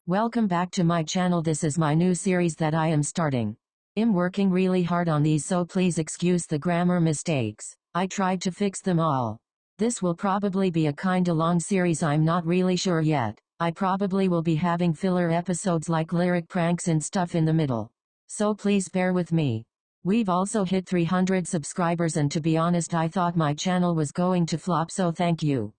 Welcome back to my channel. This is my new series that I am starting. I'm working really hard on these, so please excuse the grammar mistakes. I tried to fix them all. This will probably be a kinda long series, I'm not really sure yet. I probably will be having filler episodes like lyric pranks and stuff in the middle. So please bear with me. We've also hit 300 subscribers, and to be honest, I thought my channel was going to flop, so thank you.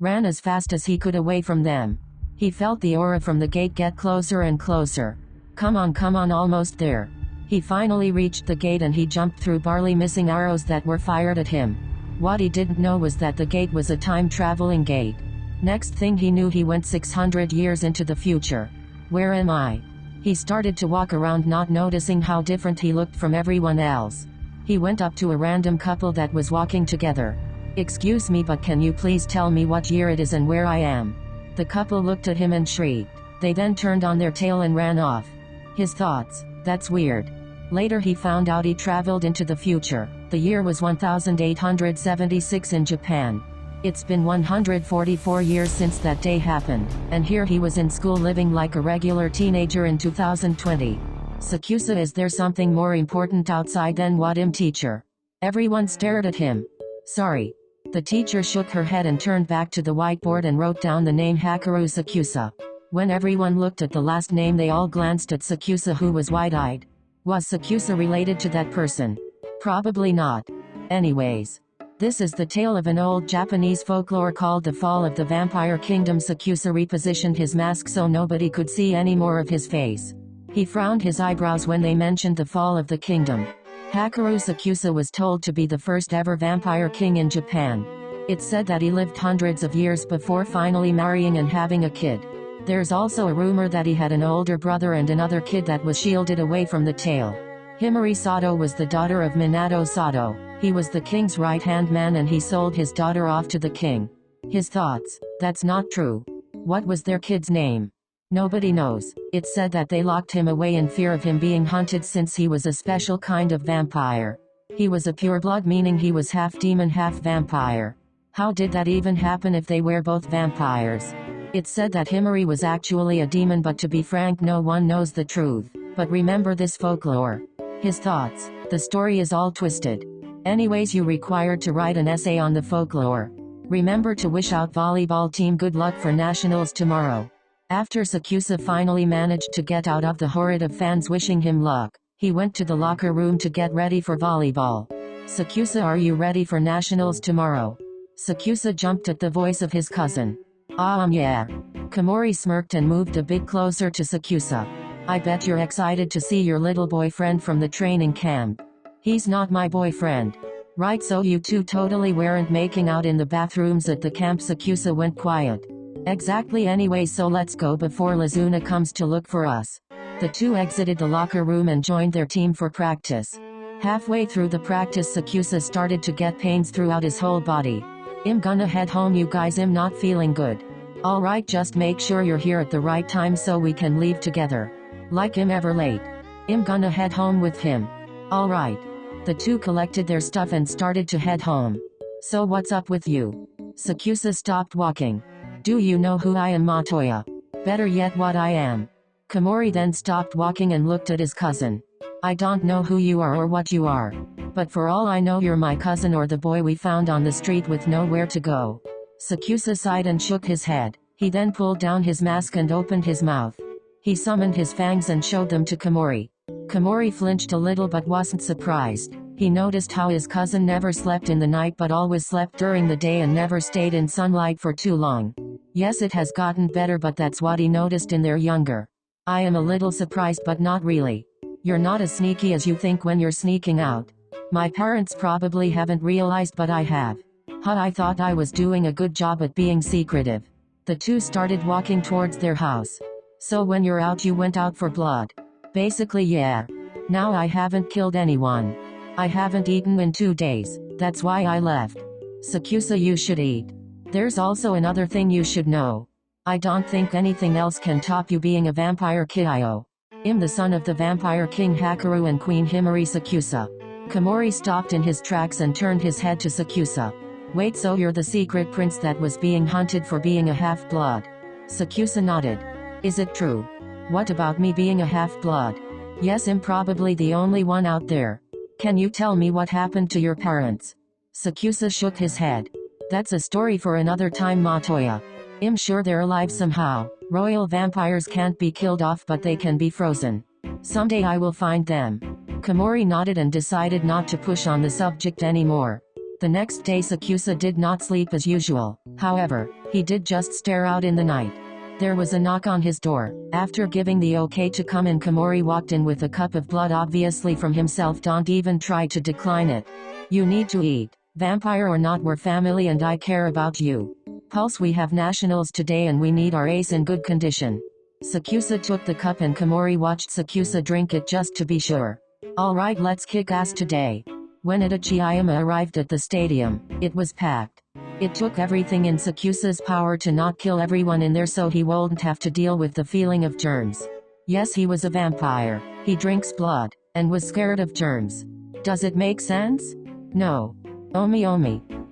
Ran as fast as he could away from them. He felt the aura from the gate get closer and closer. Come on, almost there. He finally reached the gate and he jumped through, barely missing arrows that were fired at him. What he didn't know was that the gate was a time-traveling gate. Next thing he knew, he went 600 years into the future. Where am I? He started to walk around, not noticing how different he looked from everyone else. He went up to a random couple that was walking together. Excuse me, but can you please tell me what year it is and where I am? The couple looked at him and shrieked. They then turned on their tail and ran off. His thoughts: that's weird. Later he found out he traveled into the future. The year was 1876 in Japan. It's been 144 years since that day happened, and here he was in school living like a regular teenager in 2020. Sakusa, is there something more important outside than what teacher? Everyone stared at him. Sorry. The teacher shook her head and turned back to the whiteboard and wrote down the name Haikyuu Sakusa. When everyone looked at the last name, they all glanced at Sakusa, who was wide-eyed. Was Sakusa related to that person? Probably not. Anyways, this is the tale of an old Japanese folklore called The Fall of the Vampire Kingdom. Sakusa repositioned his mask so nobody could see any more of his face. He frowned his eyebrows when they mentioned the fall of the kingdom. Haikyuu Sakusa was told to be the first ever vampire king in Japan. It's said that he lived hundreds of years before finally marrying and having a kid. There's also a rumor that he had an older brother and another kid that was shielded away from the tale. Himari Sato was the daughter of Minato Sato. He was the king's right-hand man and he sold his daughter off to the king. His thoughts: that's not true. What was their kid's name? Nobody knows. It's said that they locked him away in fear of him being hunted, since he was a special kind of vampire. He was a pureblood, meaning he was half demon, half vampire. How did that even happen if they were both vampires? It's said that Himari was actually a demon, but to be frank, no one knows the truth. But remember this folklore. His thoughts: the story is all twisted. Anyways, you required to write an essay on the folklore. Remember to wish out volleyball team good luck for nationals tomorrow. After Sakusa finally managed to get out of the horde of fans wishing him luck, he went to the locker room to get ready for volleyball. Sakusa, are you ready for nationals tomorrow? Sakusa jumped at the voice of his cousin. Yeah. Komori smirked and moved a bit closer to Sakusa. I bet you're excited to see your little boyfriend from the training camp. He's not my boyfriend. Right, so you two totally weren't making out in the bathrooms at the camp? Sakusa went quiet. Exactly, anyway, so let's go before Lazuna comes to look for us. The two exited the locker room and joined their team for practice. Halfway through the practice, Sakusa started to get pains throughout his whole body. I'm gonna head home, you guys, I'm not feeling good. Alright, just make sure you're here at the right time so we can leave together. Like I'm ever late. I'm gonna head home with him. Alright. The two collected their stuff and started to head home. So what's up with you? Sakusa stopped walking. Do you know who I am, Matoya? Better yet, what I am. Komori then stopped walking and looked at his cousin. I don't know who you are or what you are. But for all I know, you're my cousin or the boy we found on the street with nowhere to go. Sakusa sighed and shook his head. He then pulled down his mask and opened his mouth. He summoned his fangs and showed them to Komori. Komori flinched a little but wasn't surprised. He noticed how his cousin never slept in the night but always slept during the day and never stayed in sunlight for too long. Yes, it has gotten better, but that's what he noticed in their younger. I am a little surprised, but not really. You're not as sneaky as you think when you're sneaking out. My parents probably haven't realized, but I have. I thought I was doing a good job at being secretive. The two started walking towards their house. So when you're out, you went out for blood? Basically, yeah. Now I haven't killed anyone. I haven't eaten in 2 days. That's why I left. Sakusa, you should eat. There's also another thing you should know. I don't think anything else can top you being a vampire kid. I'm the son of the vampire king Haikyuu and queen Himari Sakusa. Komori stopped in his tracks and turned his head to Sakusa. Wait, so you're the secret prince that was being hunted for being a half-blood? Sakusa nodded. Is it true? What about me being a half-blood? Yes, I'm probably the only one out there. Can you tell me what happened to your parents? Sakusa shook his head. That's a story for another time, Matoya. I'm sure they're alive somehow. Royal vampires can't be killed off, but they can be frozen. Someday I will find them. Komori nodded and decided not to push on the subject anymore. The next day Sakusa did not sleep as usual. However, he did just stare out in the night. There was a knock on his door. After giving the okay to come in, Komori walked in with a cup of blood, obviously from himself. Don't even try to decline it. You need to eat. Vampire or not, we're family and I care about you. Pulse, we have nationals today and we need our ace in good condition. Sakusa took the cup and Komori watched Sakusa drink it just to be sure. Alright, let's kick ass today. When Adachi arrived at the stadium, it was packed. It took everything in Sakusa's power to not kill everyone in there so he wouldn't have to deal with the feeling of germs. Yes, he was a vampire. He drinks blood, and was scared of germs. Does it make sense? No. Omi.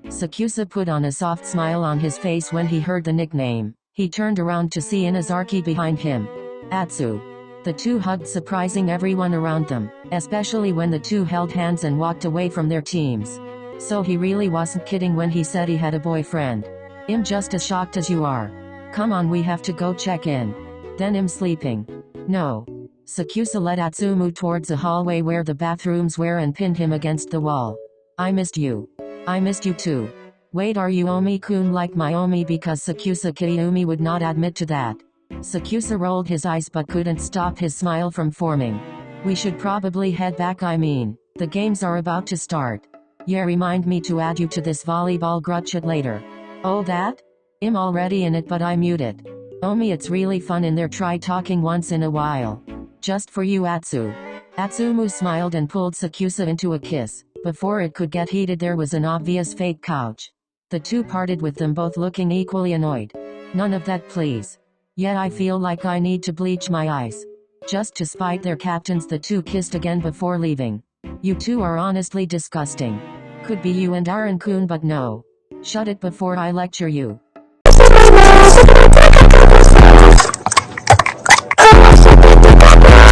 Sakusa put on a soft smile on his face when he heard the nickname. He turned around to see Inazaki behind him. Atsu. The two hugged, surprising everyone around them, especially when the two held hands and walked away from their teams. So he really wasn't kidding when he said he had a boyfriend. I'm just as shocked as you are. Come on, we have to go check in. Then I'm sleeping. No. Sakusa led Atsumu towards a hallway where the bathrooms were and pinned him against the wall. I missed you. I missed you too. Wait, are you Omi-kun like my Omi? Because Sakusa Kiyumi would not admit to that. Sakusa rolled his eyes but couldn't stop his smile from forming. We should probably head back. The games are about to start. Yeah, remind me to add you to this volleyball group chat later. Oh, that? I'm already in it, but I muted. Omi, it's really fun in there. Try talking once in a while. Just for you, Atsu. Atsumu smiled and pulled Sakusa into a kiss. Before it could get heated, there was an obvious fake couch. The two parted with them both looking equally annoyed. None of that, please. Yet I feel like I need to bleach my eyes. Just to spite their captains, the two kissed again before leaving. You two are honestly disgusting. Could be you and Aaron-kun, but no. Shut it before I lecture you.